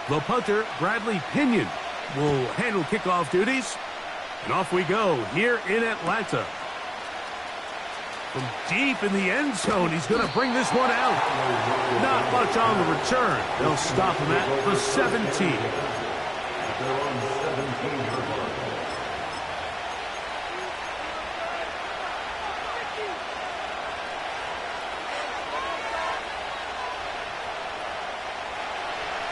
The punter, Bradley Pinion, will handle kickoff duties. And off we go here in Atlanta. From deep in the end zone, he's going to bring this one out. Not much on the return. They'll stop him at the 17.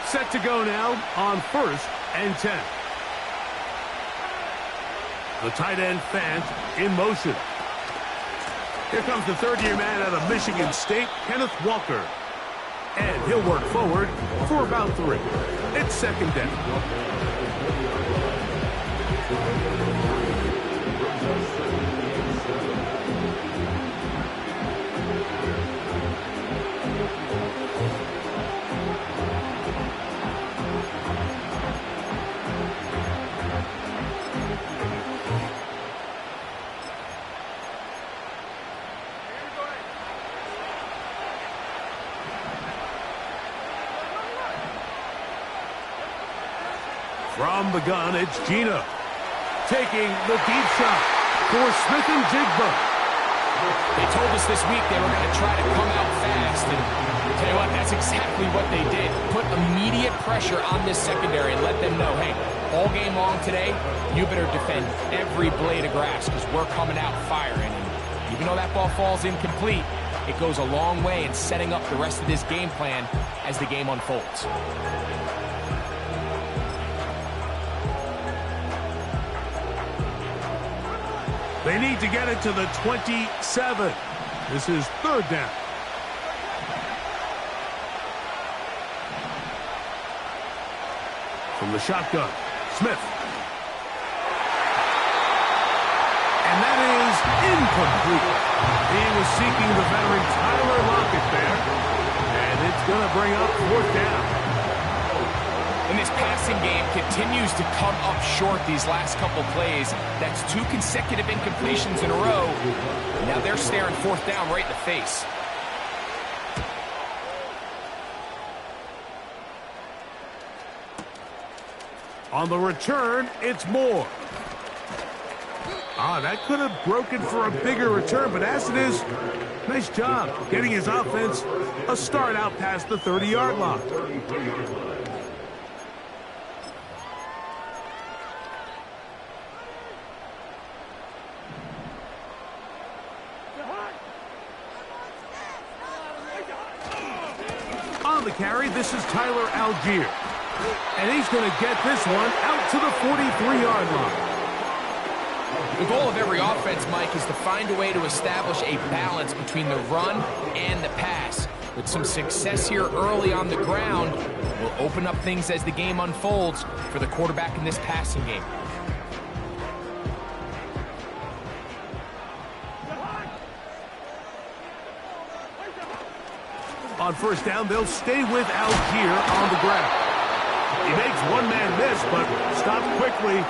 Set to go now on 1st and 10. The tight end Fant in motion. Here comes the third-year man out of Michigan State, Kenneth Walker. And he'll work forward for about 3. It's 2nd down. From the gun, it's Gina. Taking the deep shot for Smith and Jigba. They told us this week they were going to try to come out fast. And I'll tell you what, that's exactly what they did. Put immediate pressure on this secondary and let them know, hey, all game long today, you better defend every blade of grass because we're coming out firing. And even though that ball falls incomplete, it goes a long way in setting up the rest of this game plan as the game unfolds. They need to get it to the 27. This is 3rd down. From the shotgun, Smith. And that is incomplete. He was seeking the veteran Tyler Lockett there. And it's going to bring up 4th down. And this passing game continues to come up short these last couple plays. That's 2 consecutive incompletions in a row. Now they're staring 4th down right in the face. On the return, it's Moore. That could have broken for a bigger return, but as it is, nice job getting his offense a start out past the 30-yard line. On the carry, this is Tyler Algier. And he's going to get this one out to the 43-yard line. The goal of every offense, Mike, is to find a way to establish a balance between the run and the pass. With some success here early on the ground, will open up things as the game unfolds for the quarterback in this passing game. On 1st down, they'll stay with Algier on the ground. He makes one man miss, but stops quickly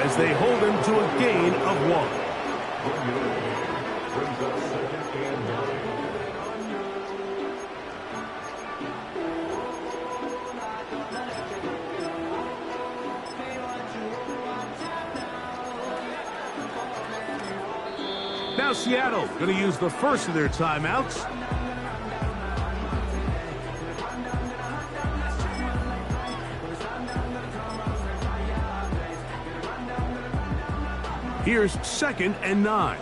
as they hold him to a gain of 1. Now Seattle going to use the first of their timeouts. Here's 2nd and 9.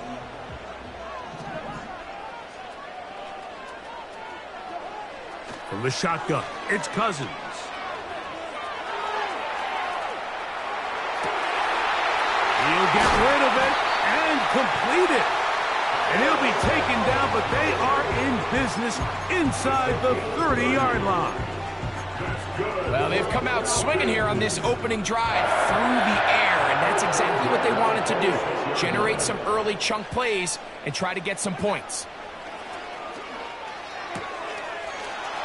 From the shotgun, it's Cousins. He'll get rid of it and complete it. And he'll be taken down, but they are in business inside the 30-yard line. Well, they've come out swinging here on this opening drive through the air, and that's exactly what they wanted to do. Generate some early chunk plays and try to get some points.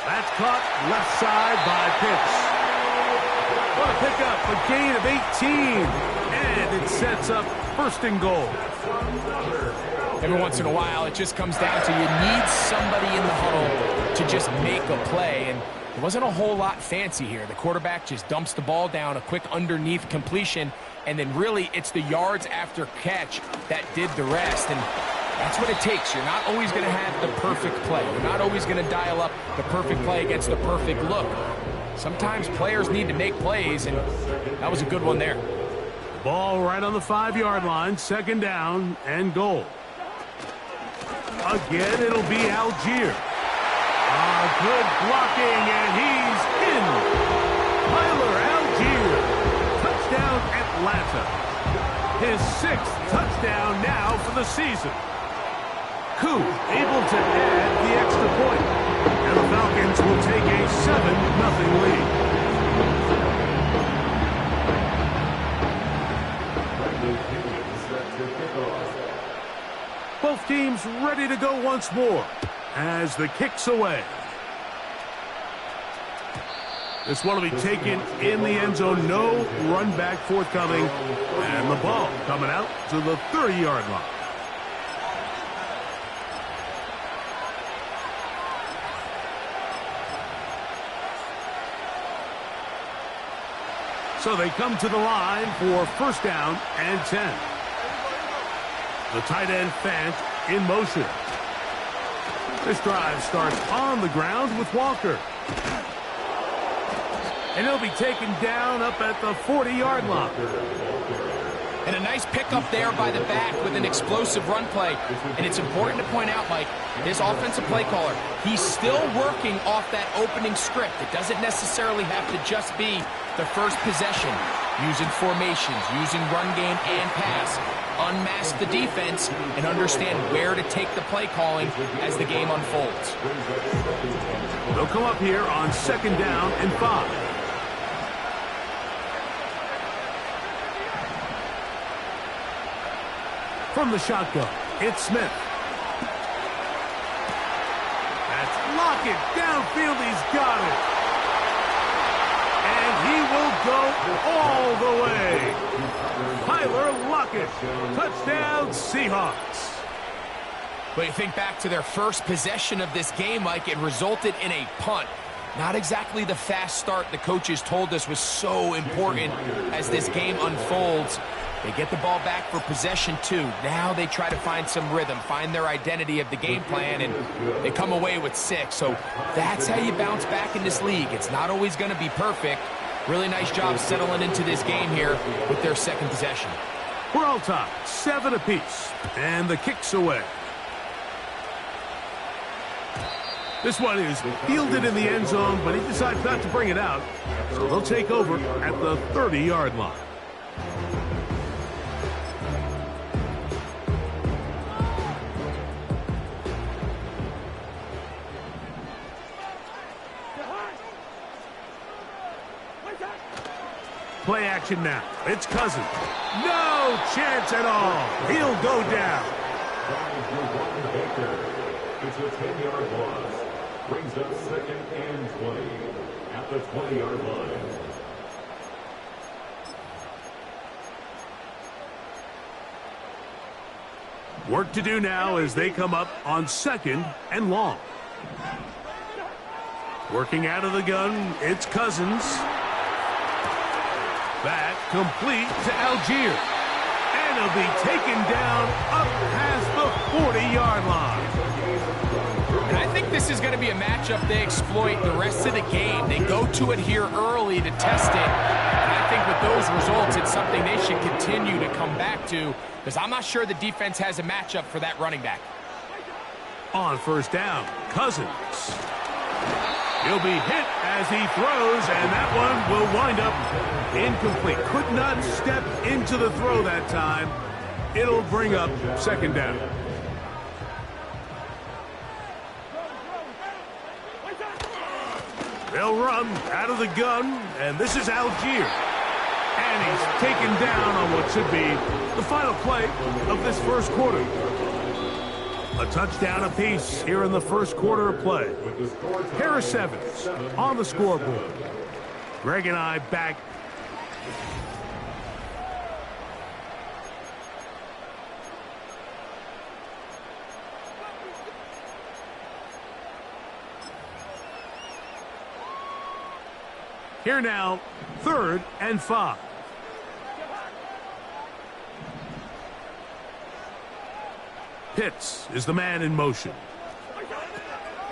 That's caught left side by Pitts. What a pickup, a gain of 18. And it sets up first and goal. Every once in a while, it just comes down to you need somebody in the huddle to just make a play. And there wasn't a whole lot fancy here. The quarterback just dumps the ball down, a quick underneath completion, and then really it's the yards after catch that did the rest. And that's what it takes. You're not always going to have the perfect play. You're not always going to dial up the perfect play against the perfect look. Sometimes players need to make plays, and that was a good one there. Ball right on the 5-yard line, second down and goal. Again, it'll be Algier. Good blocking, and he's in. Tyler Algier. Touchdown, Atlanta. His 6th touchdown now for the season. Koo able to add the extra point. And the Falcons will take a 7-0 lead. Both teams ready to go once more as the kick's away. This one will be taken in the end zone. No run back forthcoming. And the ball coming out to the 30-yard line. So they come to the line for first down and 10. The tight end Fant in motion. This drive starts on the ground with Walker. And he'll be taken down up at the 40-yard line. And a nice pickup there by the back with an explosive run play. And it's important to point out, Mike, this offensive play caller, he's still working off that opening script. It doesn't necessarily have to just be the first possession. Using formations, using run game and pass. Unmask the defense and understand where to take the play calling as the game unfolds. They'll come up here on second down and 5. From the shotgun, it's Smith. That's Lockett downfield. He's got it. And he will go all the way. Tyler Lockett. Touchdown, Seahawks. But you think back to their first possession of this game, Mike, it resulted in a punt. Not exactly the fast start the coaches told us was so important as this game unfolds. They get the ball back for possession 2. Now they try to find some rhythm, find their identity of the game plan, and they come away with 6. So that's how you bounce back in this league. It's not always going to be perfect. Really nice job settling into this game here with their second possession. We're all tied, 7 apiece, and the kick's away. This one is fielded in the end zone, but he decides not to bring it out, so they'll take over at the 30-yard line. Play action now. It's Cousins. No chance at all. He'll go down. It's a 10-yard loss. Brings up second and 20 at the 20-yard line. Work to do now as they come up on second and long. Working out of the gun, it's Cousins. That complete to Algier. And he'll be taken down up past the 40-yard line. And I think this is going to be a matchup they exploit the rest of the game. They go to it here early to test it. And I think with those results, it's something they should continue to come back to, because I'm not sure the defense has a matchup for that running back. On first down, Cousins. He'll be hit as he throws, and that one will wind up incomplete. Could not step into the throw that time. It'll bring up second down. They'll run out of the gun, and this is Algier. And he's taken down on what should be the final play of this first quarter. A touchdown apiece here in the first quarter of play. Harris Evans on the scoreboard. Greg and I back. Here now, 3rd and 5. Pitts is the man in motion.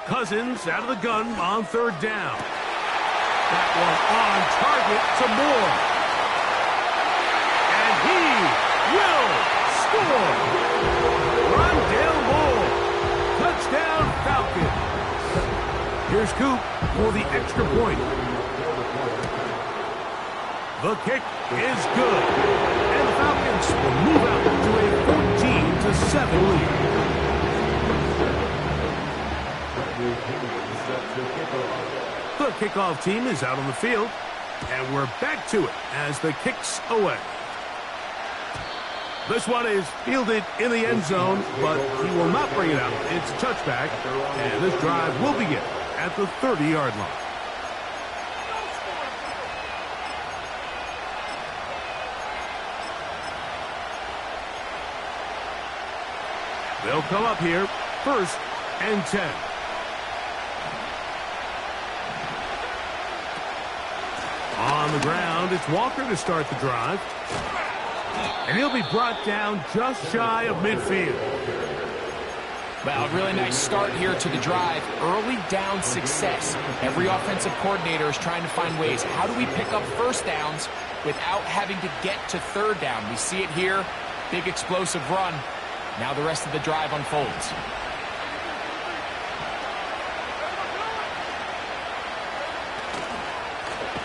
Cousins out of the gun on 3rd down. That one on target to Moore. And he will score. Rondale Moore. Touchdown Falcons. Here's Coop for the extra point. The kick is good. And the Falcons will move out to a 14-7 lead. The kickoff team is out on the field, and we're back to it as the kick's away. This one is fielded in the end zone, but he will not bring it out. It's a touchback, and this drive will begin at the 30-yard line. They'll come up here, 1st and 10. On the ground, it's Walker to start the drive. And he'll be brought down just shy of midfield. Well, a really nice start here to the drive. Early down success. Every offensive coordinator is trying to find ways. How do we pick up 1st downs without having to get to 3rd down? We see it here. Big explosive run. Now the rest of the drive unfolds.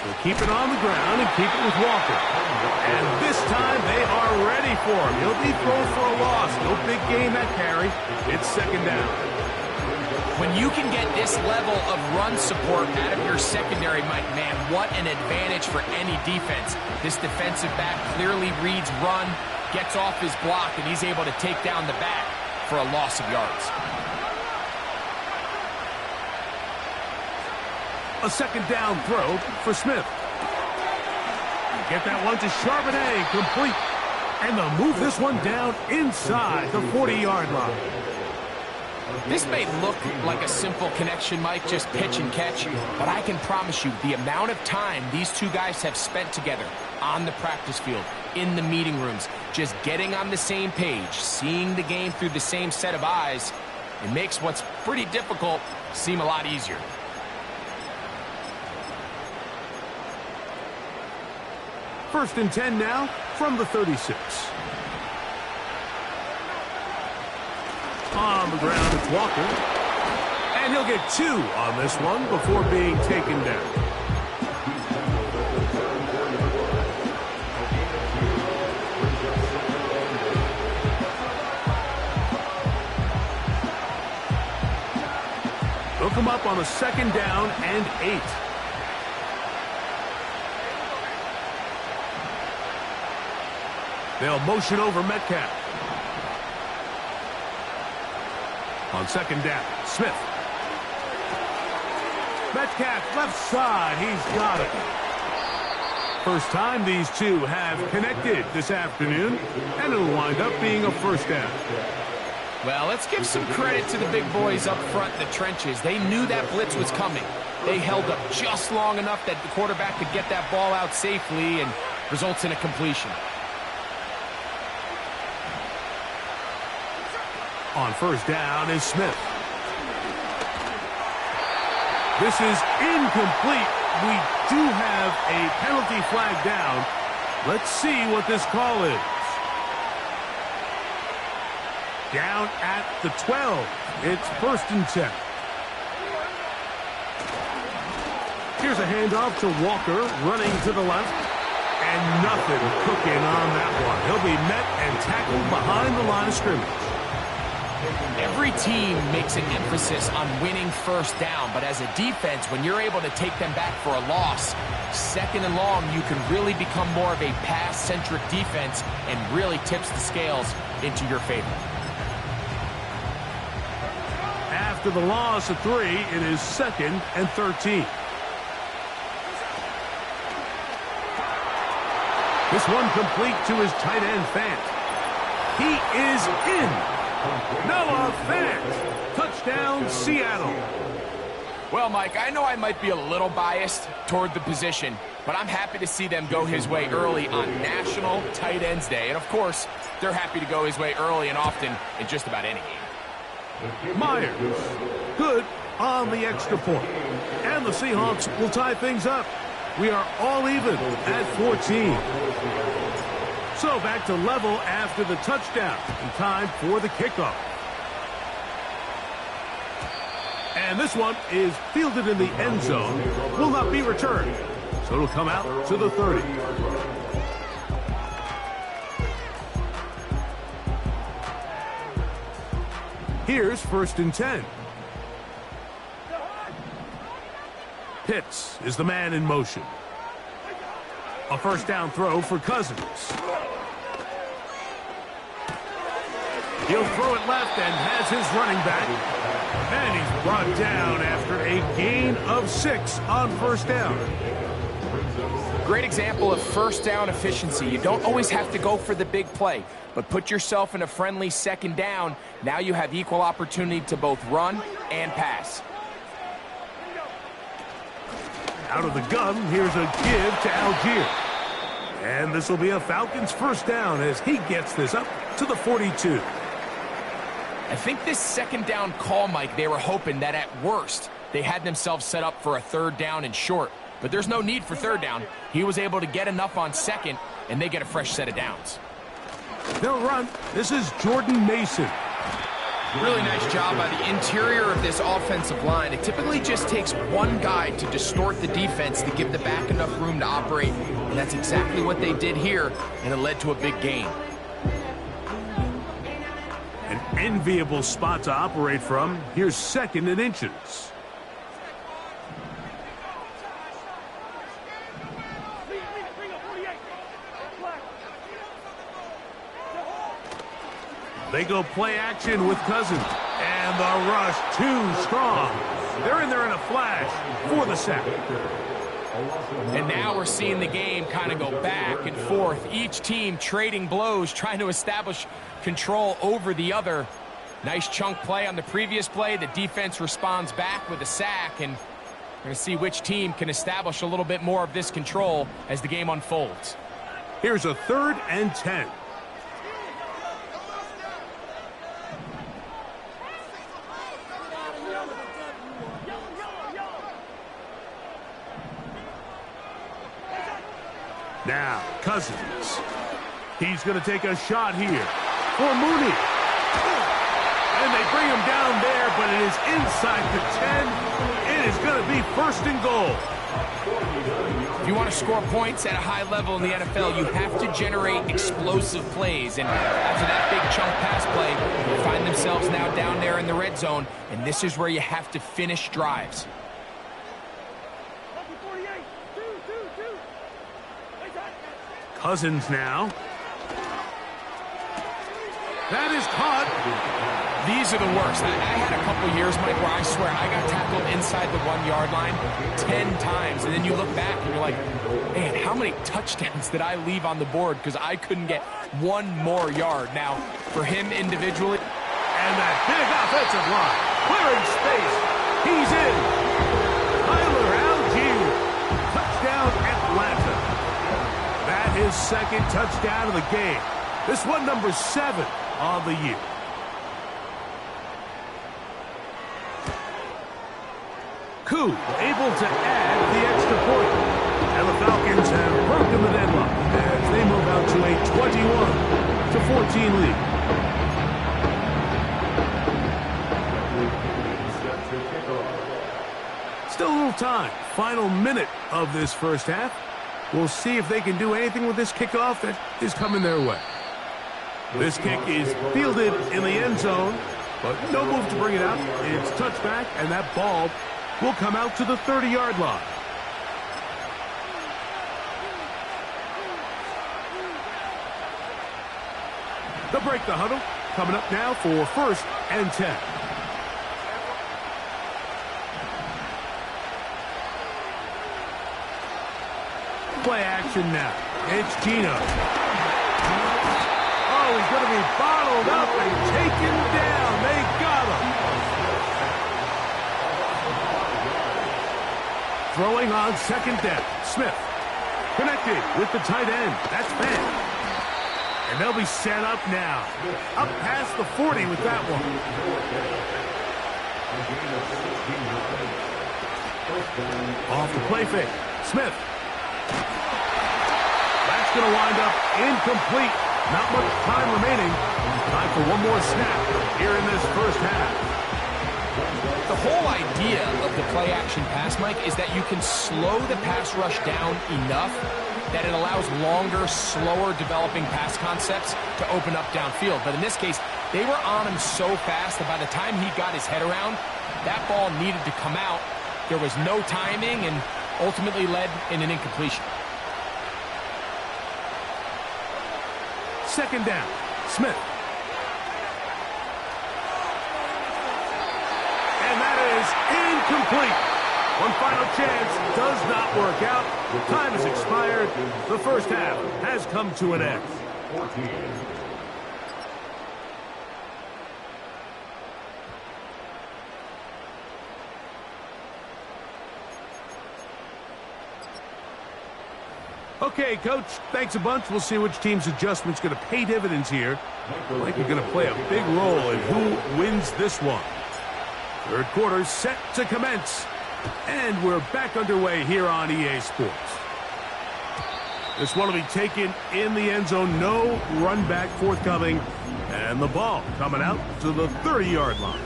We'll keep it on the ground and keep it with Walker. And this time they are ready for him. He'll be thrown for a loss. No big gain that carry. It's 2nd down. When you can get this level of run support out of your secondary, Mike, man, what an advantage for any defense. This defensive back clearly reads run, gets off his block, and he's able to take down the back for a loss of yards. A 2nd down throw for Smith. Get that one to Charbonnet, complete. And they'll move this one down inside the 40-yard line. This may look like a simple connection, Mike, just pitch and catch, but I can promise you the amount of time these two guys have spent together on the practice field, in the meeting rooms, just getting on the same page, seeing the game through the same set of eyes, it makes what's pretty difficult seem a lot easier. First and 10 now from the 36. On the ground, it's Walker. And he'll get 2 on this one before being taken down. They'll come up on a 2nd down and 8. They'll motion over Metcalf. On 2nd down, Smith. Metcalf left side, he's got it. First time these two have connected this afternoon, and it'll wind up being a 1st down. Well, let's give some credit to the big boys up front in the trenches. They knew that blitz was coming. They held up just long enough that the quarterback could get that ball out safely and results in a completion. On 1st down is Smith. This is incomplete. We do have a penalty flag down. Let's see what this call is. Down at the 12. It's 1st and 10. Here's a handoff to Walker, running to the left. And nothing cooking on that one. He'll be met and tackled behind the line of scrimmage. Every team makes an emphasis on winning 1st down, but as a defense, when you're able to take them back for a loss, 2nd and long, you can really become more of a pass-centric defense and really tips the scales into your favor. After the loss of 3, it is 2nd and 13. This one complete to his tight end, Fant. He is in. Noah Fant. Touchdown, Seattle. Well, Mike, I know I might be a little biased toward the position, but I'm happy to see them go his way early on National Tight Ends Day. And, of course, they're happy to go his way early and often in just about any game. Myers. Good on the extra point. And the Seahawks will tie things up. We are all even at 14. So back to level after the touchdown. And time for the kickoff. And this one is fielded in the end zone. Will not be returned. So it'll come out to the 30. Here's 1st and 10. Pitts is the man in motion. A first down throw for Cousins. He'll throw it left and has his running back. And he's brought down after a gain of 6 on 1st down. Great example of first down efficiency. You don't always have to go for the big play, but put yourself in a friendly 2nd down. Now you have equal opportunity to both run and pass. Out of the gun, here's a give to Algier. And this will be a Falcons 1st down as he gets this up to the 42. I think this 2nd down call, Mike, they were hoping that at worst they had themselves set up for a 3rd down and short. But there's no need for 3rd down. He was able to get enough on 2nd, and they get a fresh set of downs. They'll run. This is Jordan Mason. Really nice job by the interior of this offensive line. It typically just takes one guy to distort the defense to give the back enough room to operate, and that's exactly what they did here, and it led to a big gain. An enviable spot to operate from. Here's 2nd and inches. They go play action with Cousins. And the rush too strong. They're in there in a flash for the sack. And now we're seeing the game kind of go back and forth. Each team trading blows, trying to establish control over the other. Nice chunk play on the previous play. The defense responds back with a sack. And we're going to see which team can establish a little bit more of this control as the game unfolds. Here's a 3rd and 10. Now, Cousins. He's going to take a shot here for Mooney. And they bring him down there, but it is inside the 10. It is going to be 1st and goal. If you want to score points at a high level in the NFL, you have to generate explosive plays. And after that big chunk pass play, they find themselves now down there in the red zone. And this is where you have to finish drives. Cousins now. That is caught. These are the worst. I had a couple years, Mike, where I swear I got tackled inside the 1-yard line 10 times. And then you look back and you're like, man, how many touchdowns did I leave on the board because I couldn't get one more yard? Now, for him individually. And that big offensive line. Clearing space. He's in. Tyler Algier. Touchdown, Atlanta. That is 2nd touchdown of the game. This one number 7 on the year. Koo able to add the extra point. And the Falcons have broken the deadlock as they move out to a 21-14 lead. Still a little time. Final minute of this 1st half. We'll see if they can do anything with this kickoff that is coming their way. This kick is fielded in the end zone, but no move to bring it out. It's touchback, and that ball will come out to the 30-yard line. They'll break the huddle. Coming up now for 1st and 10. Play action now. It's Gino. Oh, he's going to be bottled up and taken down. They got him. Throwing on second down. Smith connected with the tight end. That's Van. And they'll be set up now. Up past the 40 with that one. Off the play fake. Smith. That's going to wind up incomplete. Not much time remaining. Time for one more snap here in this first half. The whole idea of the play-action pass, Mike, is that you can slow the pass rush down enough that it allows longer, slower developing pass concepts to open up downfield. But in this case, they were on him so fast that by the time he got his head around, that ball needed to come out. There was no timing and ultimately led in an incompletion. Second down. Smith. And that is incomplete. One final chance does not work out. Time has expired. The first half has come to an end. Okay, Coach, thanks a bunch. We'll see which team's adjustment's going to pay dividends here. I think you're going to play a big role in who wins this one. Third quarter set to commence. And we're back underway here on EA Sports. This one will be taken in the end zone. No run back forthcoming. And the ball coming out to the 30-yard line.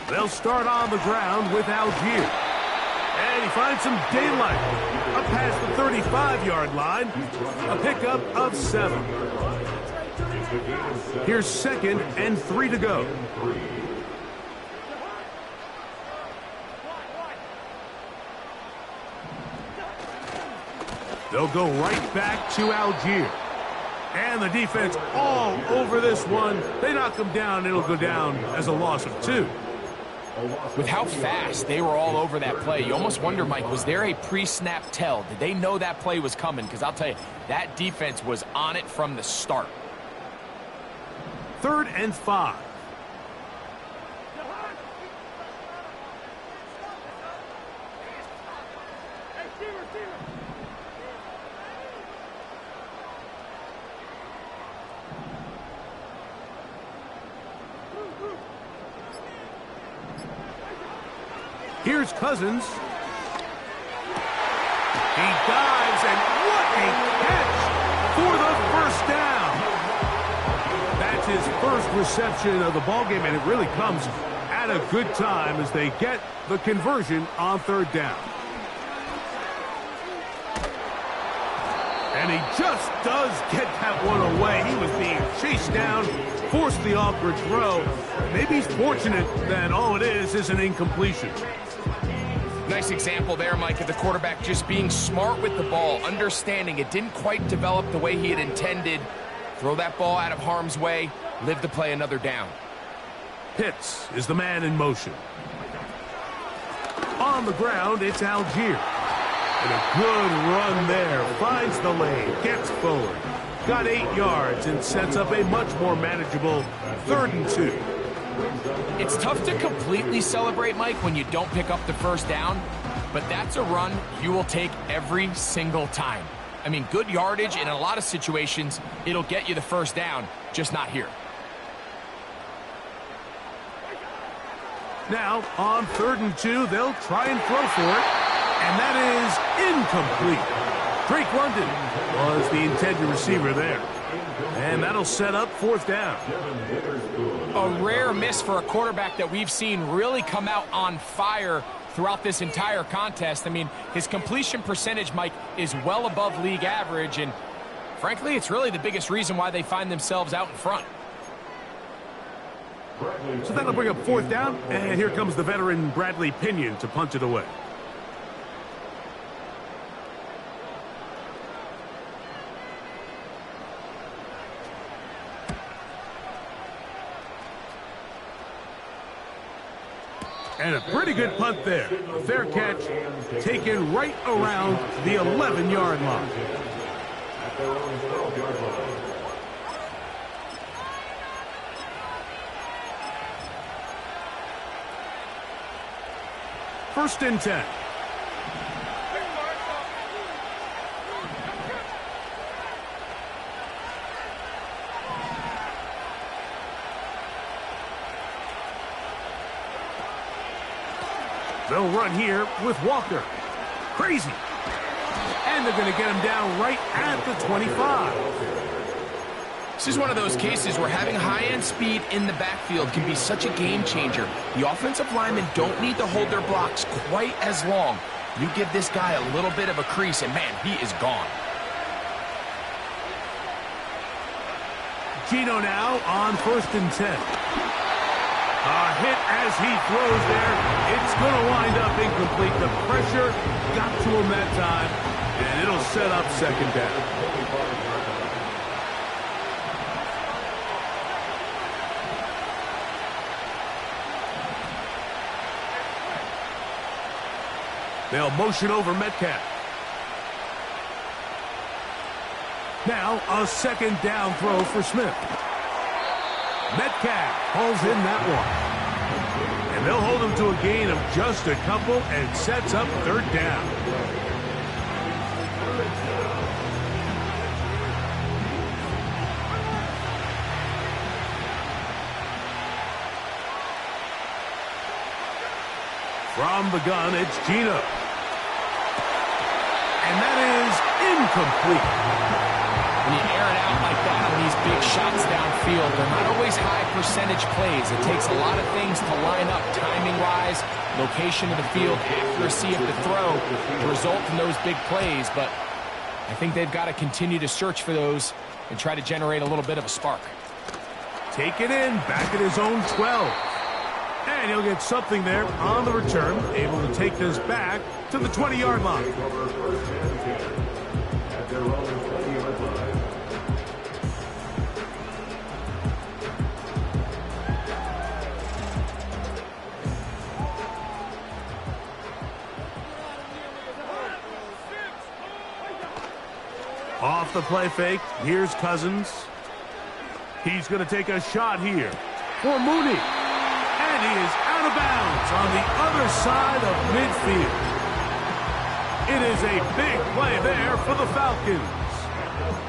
They'll start on the ground with Algier. And he finds some daylight. Up past the 35-yard line. A pickup of 7. Here's 2nd and 3 to go. They'll go right back to Algier. And the defense all over this one. They knock them down. It'll go down as a loss of 2. With how fast they were all over that play, you almost wonder, Mike, was there a pre-snap tell? Did they know that play was coming? Because I'll tell you, that defense was on it from the start. 3rd and 5. Here's Cousins. He dives, and what a catch for the first down. That's his first reception of the ballgame, and it really comes at a good time as they get the conversion on 3rd down. And he just does get that one away. He was being chased down, forced the awkward throw. Maybe he's fortunate that all it is an incompletion. Nice example there, Mike, of the quarterback just being smart with the ball, understanding it didn't quite develop the way he had intended. Throw that ball out of harm's way, live to play another down. Pitts is the man in motion. On the ground, it's Algier. And a good run there. Finds the lane, gets forward. Got 8 yards and sets up a much more manageable 3rd and 2. It's tough to completely celebrate, Mike, when you don't pick up the first down, but that's a run you will take every single time. I mean, good yardage, and in a lot of situations, it'll get you the first down, just not here. Now, on 3rd and 2, they'll try and throw for it, and that is incomplete. Drake London was the intended receiver there. And that'll set up 4th down. A rare miss for a quarterback that we've seen really come out on fire throughout this entire contest. I mean, his completion percentage, Mike, is well above league average, and frankly, it's really the biggest reason why they find themselves out in front. So that'll bring up fourth down, and here comes the veteran Bradley Pinion to punt it away. And a pretty good punt there. A fair catch taken right around the 11-yard line. At their own 12-yard line. First and 10. They'll run here with Walker. Crazy. And they're going to get him down right at the 25. This is one of those cases where having high-end speed in the backfield can be such a game changer. The offensive linemen don't need to hold their blocks quite as long. You give this guy a little bit of a crease, and man, he is gone. Gino now on first and 10. A hit as he throws there. It's going to wind up incomplete. The pressure got to him that time, and it'll set up second down. They'll motion over Metcalf. Now a second down throw for Smith. Metcalf hauls in that one. And they'll hold him to a gain of just a couple and sets up third down. From the gun, it's Gino. And that is incomplete. When you air it out like that on these big shots downfield, they're not always high percentage plays. It takes a lot of things to line up timing-wise, location of the field, accuracy of the throw to result in those big plays. But I think they've got to continue to search for those and try to generate a little bit of a spark. Take it in, back at his own 12. And he'll get something there on the return, able to take this back to the 20-yard line. At their own 20-yard line. Off the play fake, here's Cousins. He's going to take a shot here for Mooney. And he is out of bounds on the other side of midfield. It is a big play there for the Falcons.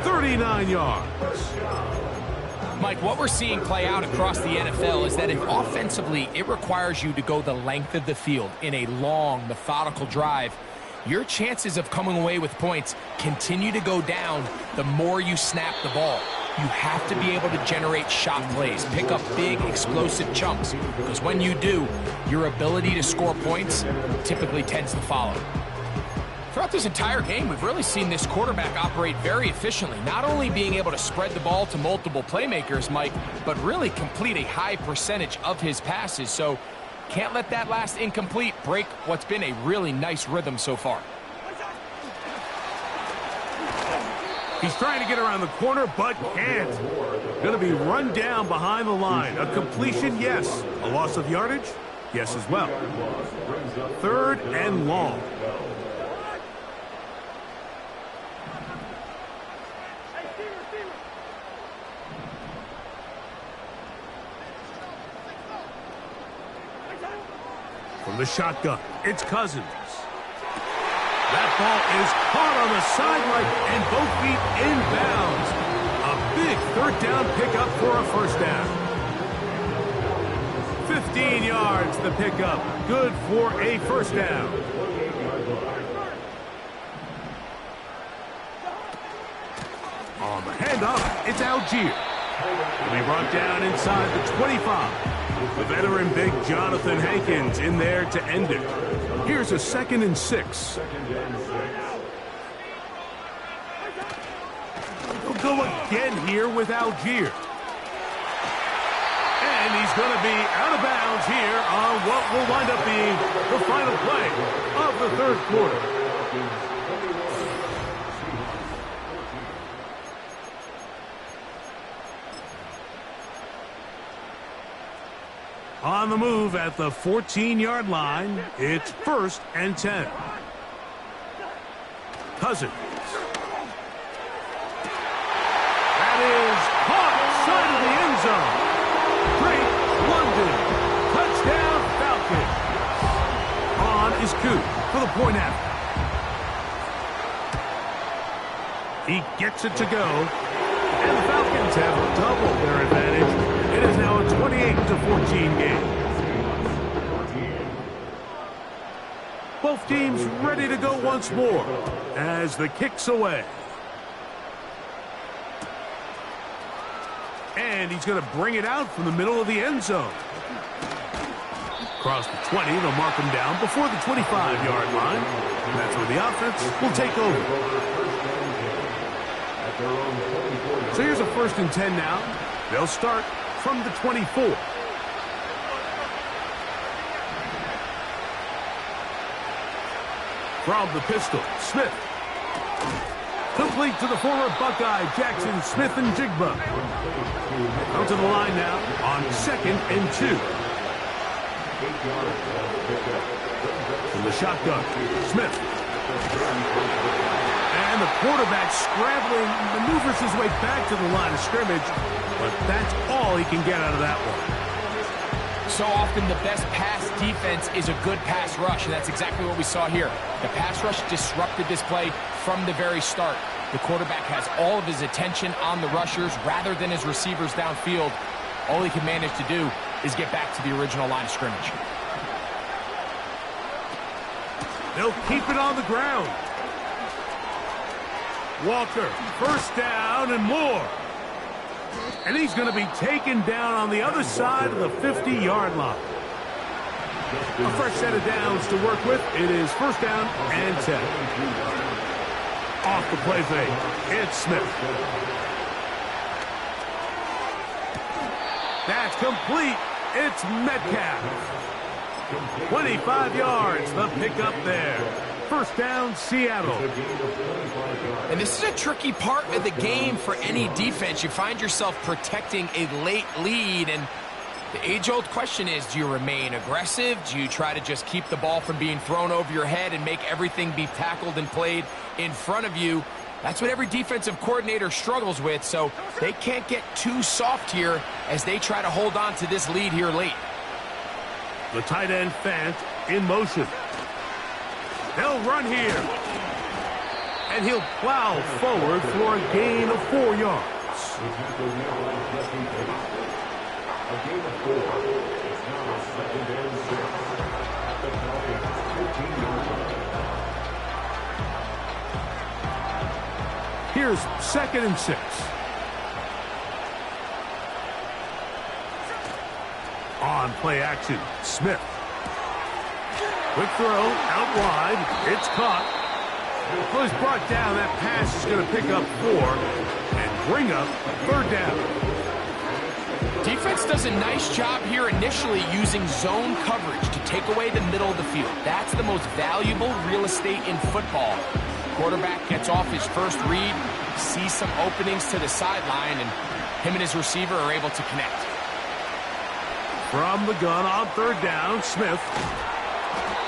39 yards. Mike, what we're seeing play out across the NFL is that if offensively it requires you to go the length of the field in a long, methodical drive, your chances of coming away with points continue to go down the more you snap the ball. You have to be able to generate shot plays, pick up big, explosive chunks, because when you do, your ability to score points typically tends to follow. Throughout this entire game, we've really seen this quarterback operate very efficiently, not only being able to spread the ball to multiple playmakers, Mike, but really complete a high percentage of his passes. So can't let that last incomplete break what's been a really nice rhythm so far. He's trying to get around the corner, but can't. Going to be run down behind the line. A completion, yes. A loss of yardage? Yes as well. Third and long. From the shotgun, it's Cousins. That ball is caught on the sideline and both feet inbounds. A big third down pickup for a first down. 15 yards the pickup. Good for a first down. On the handoff, it's Algier. He'll be brought down inside the 25. The veteran big Jonathan Hankins in there to end it. Here's a 2nd and 6. He'll go again here with Algier. And he's is going to be out of bounds here on what will wind up being the final play of the third quarter. On the move at the 14-yard line, it's 1st and 10. Cousins. That is caught side of the end zone. Great London. Touchdown Falcons. On is Coop for the point after. He gets it to go. And the Falcons have doubled their advantage. It is now a 28-14 game. Both teams ready to go once more as the kick's away. And he's going to bring it out from the middle of the end zone. Across the 20, they'll mark him down before the 25-yard line. And that's where the offense will take over. So here's a 1st and 10 now. They'll start from the 24. From the pistol, Smith. Complete to the former Buckeye, Jackson Smith and Jigba. Out to the line now on 2nd and 2. From the shotgun, Smith. And the quarterback scrambling, maneuvers his way back to the line of scrimmage, but that's all he can get out of that one. So often the best pass defense is a good pass rush, and that's exactly what we saw here. The pass rush disrupted this play from the very start. The quarterback has all of his attention on the rushers rather than his receivers downfield. All he can manage to do is get back to the original line of scrimmage. They'll keep it on the ground. Walker, 1st down and more. And he's going to be taken down on the other side of the 50-yard line. A fresh set of downs to work with. It is 1st down and 10. Off the play fake, it's Smith. That's complete. It's Metcalf. 25 yards, the pickup there. 1st down, Seattle. And this is a tricky part of the game for any defense. You find yourself protecting a late lead, and the age-old question is, do you remain aggressive? Do you try to just keep the ball from being thrown over your head and make everything be tackled and played in front of you? That's what every defensive coordinator struggles with, so they can't get too soft here as they try to hold on to this lead here late. The tight end Fant in motion. They'll run here. And he'll plow forward for a gain of 4 yards. A gain of 4. It's now a 2nd and 6. At the Falcons' 15-yard line. Here's 2nd and 6. On play action, Smith. Quick throw, out wide. It's caught. Well, he's brought down. That pass is going to pick up 4 and bring up 3rd down. Defense does a nice job here initially using zone coverage to take away the middle of the field. That's the most valuable real estate in football. Quarterback gets off his first read, sees some openings to the sideline, and him and his receiver are able to connect. From the gun on 3rd down, Smith.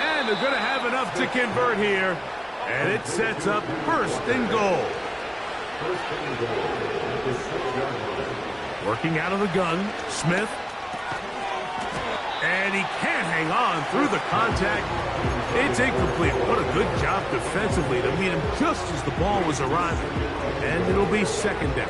And they're going to have enough to convert here. And it sets up 1st and goal. 1st and goal at the 6-yard line. Working out of the gun, Smith. And he can't hang on through the contact. It's incomplete. What a good job defensively to meet him just as the ball was arriving. And it'll be 2nd down.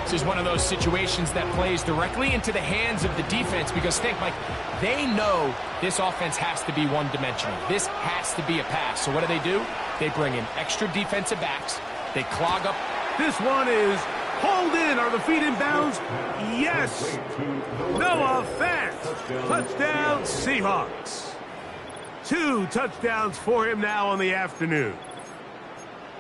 This is one of those situations that plays directly into the hands of the defense because think, like, they know this offense has to be one-dimensional. This has to be a pass. So what do? They bring in extra defensive backs. They clog up. This one is hauled in. Are the feet in bounds? Yes. Noah Fant. Touchdown, Seahawks. 2 touchdowns for him now on the afternoon.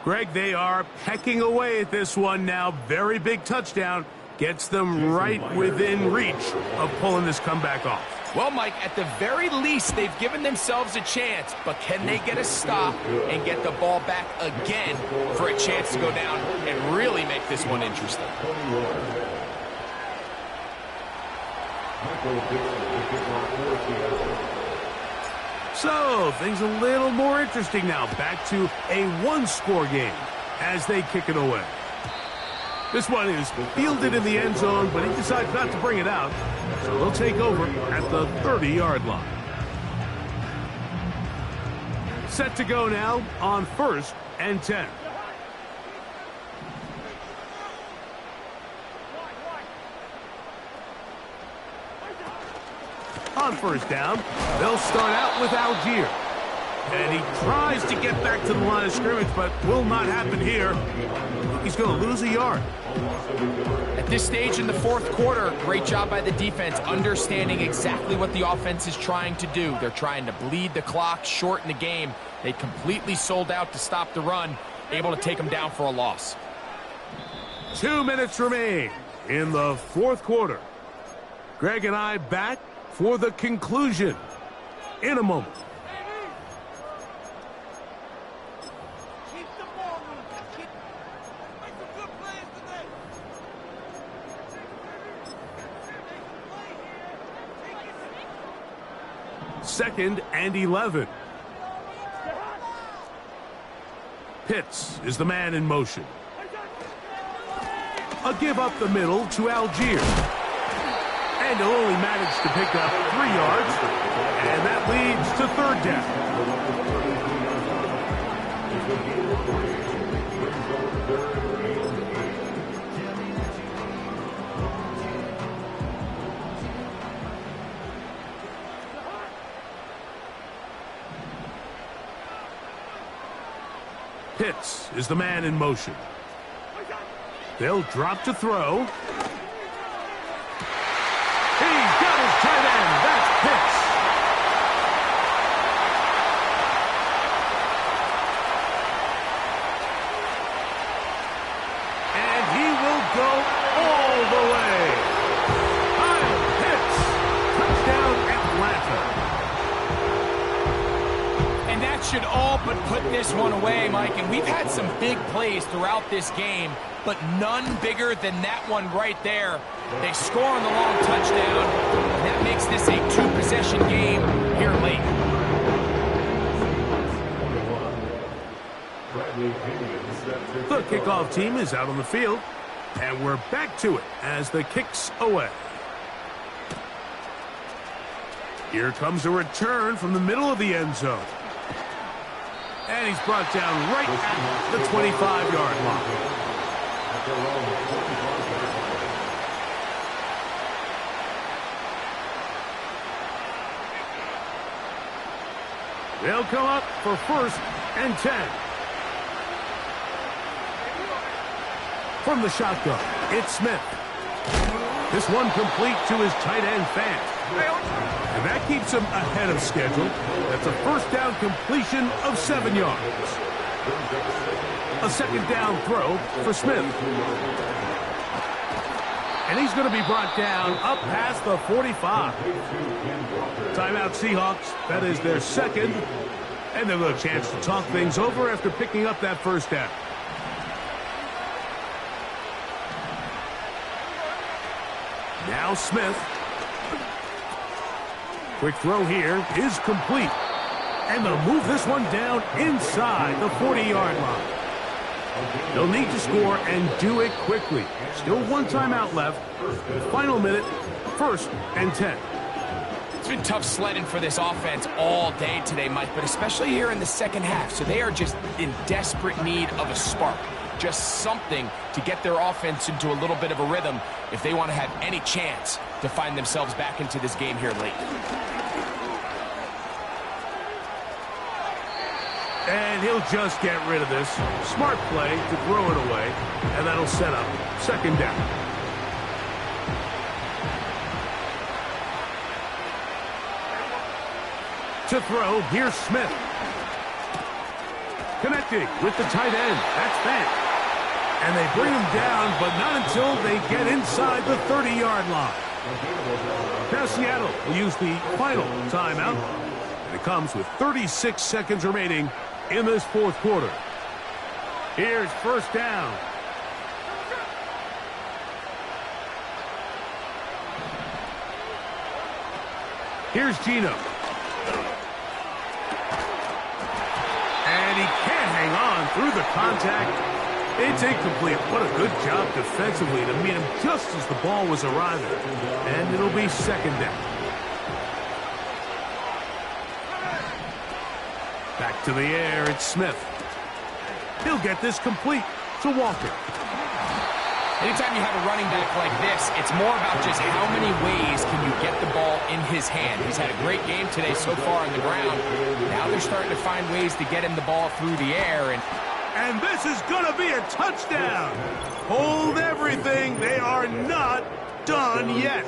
Greg, they are pecking away at this one now. Very big touchdown. Gets them right within reach of pulling this comeback off. Well, Mike, at the very least, they've given themselves a chance, but can they get a stop and get the ball back again for a chance to go down and really make this one interesting? So, things a little more interesting now. Back to a one-score game as they kick it away. This one is fielded in the end zone, but he decides not to bring it out. So they'll take over at the 30-yard line. Set to go now on 1st and 10. On 1st down, they'll start out with Algier. And he tries to get back to the line of scrimmage, but will not happen here. He's going to lose a yard. At this stage in the 4th quarter, great job by the defense, understanding exactly what the offense is trying to do. They're trying to bleed the clock, shorten the game. They completely sold out to stop the run, able to take them down for a loss. 2 minutes remain in the 4th quarter. Greg and I back for the conclusion in a moment. Second and 11. Pitts is the man in motion. A give up the middle to Algier. And he'll only manage to pick up 3 yards. And that leads to 3rd down. Pitts is the man in motion. They'll drop to throw. He's got his tight end. That's Pitts. And he will go all the way. Kyle Pitts. Touchdown, Atlanta. And that should all but put this one away, Mike. And we've had some big plays throughout this game, but none bigger than that one right there. They score on the long touchdown, and that makes this a 2-possession game here late. The kickoff team is out on the field, and we're back to it as the kick's away. Here comes a return from the middle of the end zone. And he's brought down right at the 25-yard line. They'll come up for 1st and 10. From the shotgun, it's Smith. This one complete to his tight end, Fant. And that keeps him ahead of schedule. That's a 1st down completion of 7 yards. A 2nd down throw for Smith. And he's going to be brought down up past the 45. Timeout Seahawks. That is their 2nd. And they'll have a chance to talk things over after picking up that 1st down. Now Smith. Quick throw here is complete. And they'll move this one down inside the 40-yard line. They'll need to score and do it quickly. Still 1 timeout left. Final minute, 1st and 10. It's been tough sledding for this offense all day today, Mike, but especially here in the 2nd half. So they are just in desperate need of a spark. Just something to get their offense into a little bit of a rhythm if they want to have any chance to find themselves back into this game here late. And he'll just get rid of this. Smart play to throw it away. And that'll set up 2nd down. To throw, here's Smith. Connecting with the tight end. That's Fant. And they bring him down, but not until they get inside the 30-yard line. Now Seattle will use the final timeout. And it comes with 36 seconds remaining in this fourth quarter. Here's first down. Here's Gino. And he can't hang on through the contact. It's incomplete. What a good job defensively to meet him just as the ball was arriving. And it'll be second down. Back to the air, it's Smith. He'll get this complete to Walker. Anytime you have a running back like this, it's more about just how many ways can you get the ball in his hand. He's had a great game today so far on the ground. Now they're starting to find ways to get him the ball through the air. And this is going to be a touchdown. Hold everything. They are not done yet.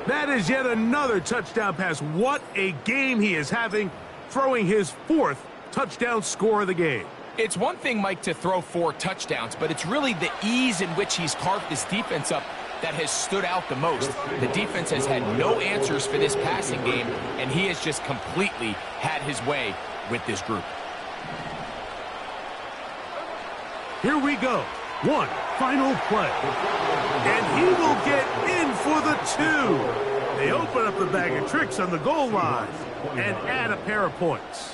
That is yet another touchdown pass. What a game he is having, throwing his fourth touchdown score of the game. It's one thing, Mike, to throw 4 touchdowns, but it's really the ease in which he's carved this defense up that has stood out the most. The defense has had no answers for this passing game, and he has just completely had his way with this group. Here we go. One final play. And he will get in for the 2. They open up the bag of tricks on the goal line and add a pair of points.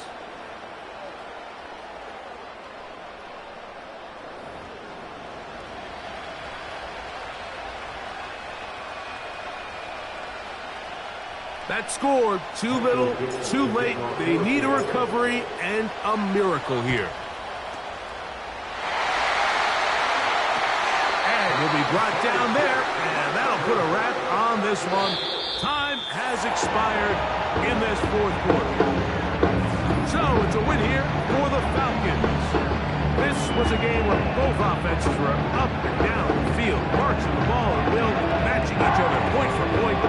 That scored too little, too late. They need a recovery and a miracle here. And he'll be brought down there, and that'll put a wrap on this one. Time has expired in this fourth quarter. So it's a win here for the Falcons. This was a game where both offenses were up and down the field, marching the ball at will, matching each other point for point.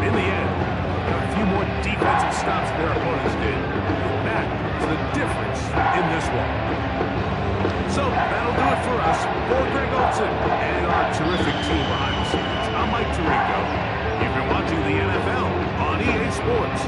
In the end, a few more defensive stops than their opponents did. That is the difference in this one. So that'll do it for us. For Greg Olson and our terrific team behind the scenes, I'm Mike Tirico. You've been watching the NFL on EA Sports.